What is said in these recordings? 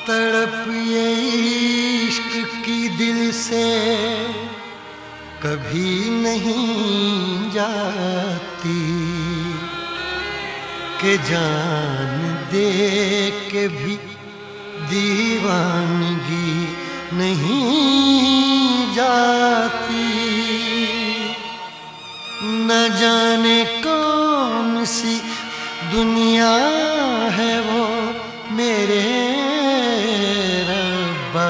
तड़प ये इश्क की दिल से कभी नहीं जाती कि जान दे के भी दीवानगी नहीं जाती। न जाने कौन सी दुनिया है वो मेरे रब्बा,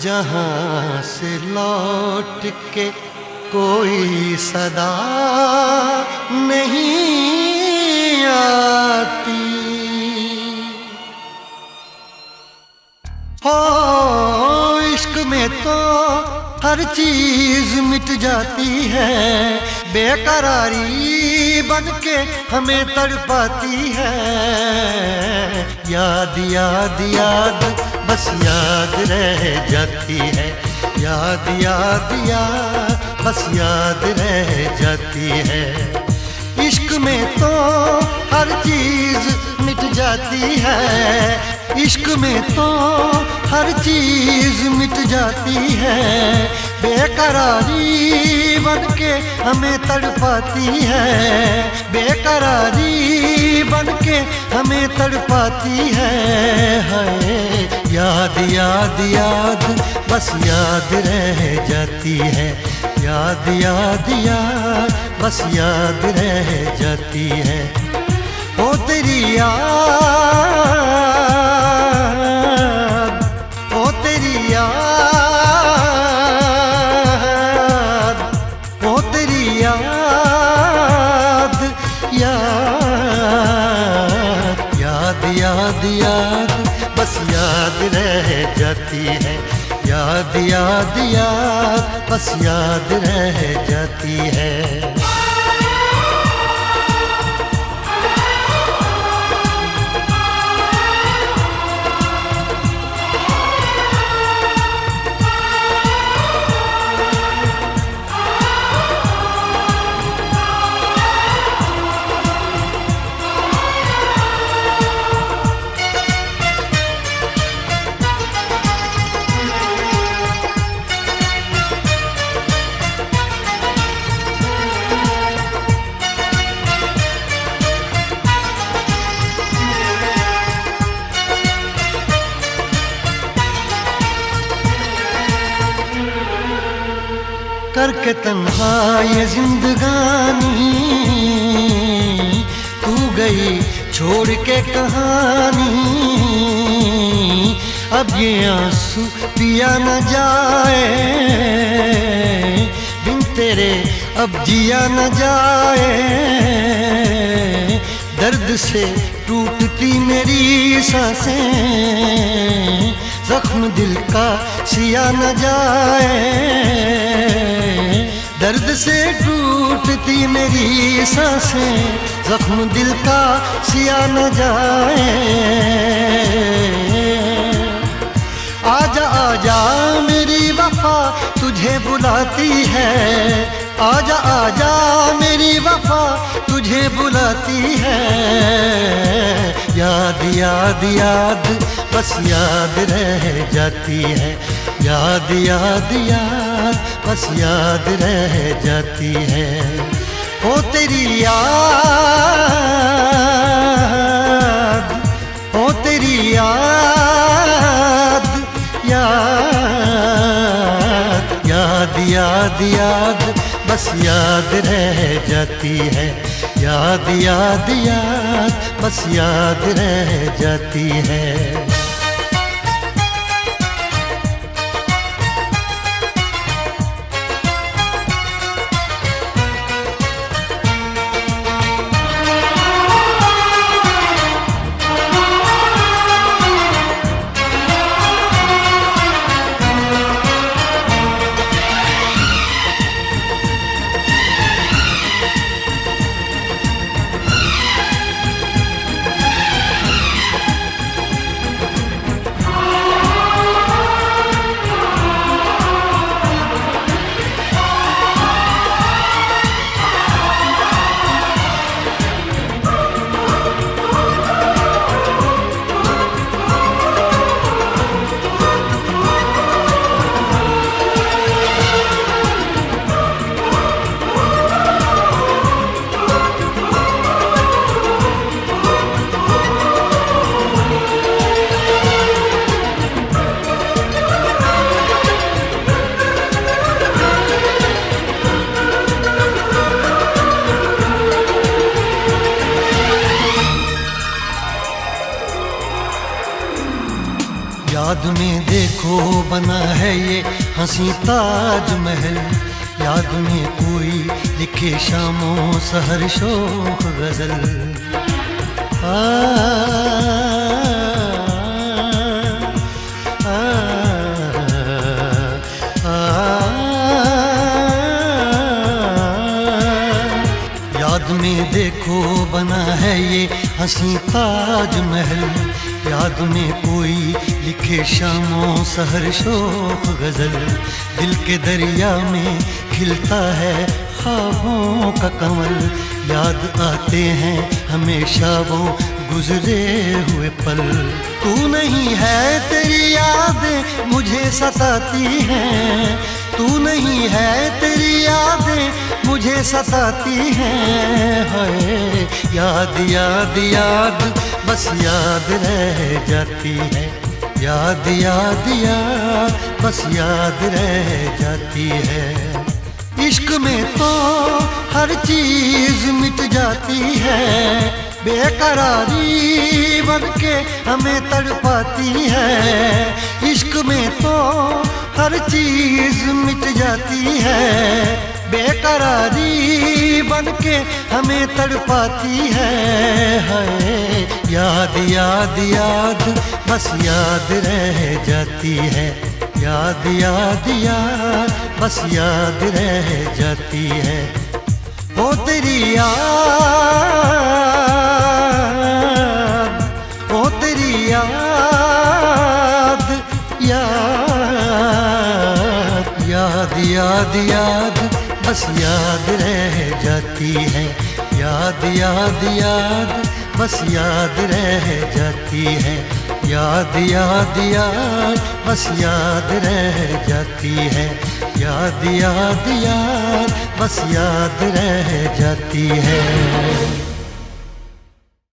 जहाँ से लौट के कोई सदा नहीं आती। हो इश्क में तो हर चीज मिट जाती है, बेकरारी बन के हमें तड़पाती है। याद याद याद बस याद रह जाती है, याद याद याद बस याद रह जाती है। इश्क में तो हर चीज मिट जाती है, इश्क में तो हर चीज मिट जाती है। बेकरारी बन के हमें तड़पाती है, बेकरारी बन के हमें तड़पाती है। याद याद याद बस याद रह जाती है, याद याद याद बस याद रह जाती है। ओ तेरी याद, ओ तेरी याद, ओ तेरी याद, याद याद याद याद बस याद रह जाती है, याद याद याद बस याद रह जाती है। करके तन्हा ये जिंदगानी तू गई छोड़ के कहानी। अब ये आंसू पिया न जाए बिन तेरे, अब जिया न जाए। दर्द से टूटती मेरी सांसें, जख्म दिल का सिया न जाए। दर्द से टूटती मेरी सांसें, जख्म दिल का सिया न जाए। आजा आजा मेरी वफा तुझे बुलाती है, आजा आजा मेरी वफा तुझे बुलाती है। याद याद याद बस याद रह जाती है, याद याद याद बस याद रह जाती है। ओ तेरी याद, ओ तेरी याद, याद याद याद याद बस याद रह जाती है, याद याद याद बस याद रह जाती है। याद में देखो बना है ये हंसी ताजमहल, याद में कोई लिखे शामों सहर शोख गजल। आ, आ, आ, याद में देखो बना है ये हंसी ताजमहल, याद में कोई लिखे शामों सहर शोख गजल। दिल के दरिया में खिलता है ख्वाबों का कमल, याद आते हैं हमेशा वो गुजरे हुए पल। तू नहीं है तेरी यादें मुझे सताती हैं, तू नहीं है तेरी यादें मुझे सताती हैं। हाय याद याद याद बस याद रह जाती है, याद याद याद बस याद रह जाती है। इश्क में तो हर चीज मिट जाती है, बेकरारी बन के हमें तड़पाती है। इश्क में तो हर चीज मिट जाती है, बेकरारी बन के हमें तड़पाती है। हाय याद याद याद बस याद रह जाती है, याद याद याद बस याद रह जाती है। ओ तेरी याद, ओ तेरी याद, याद याद याद याद बस याद रह जाती है, याद याद याद बस याद रह जाती है। याद याद याद बस याद रह जाती है, याद याद याद बस याद रह जाती है।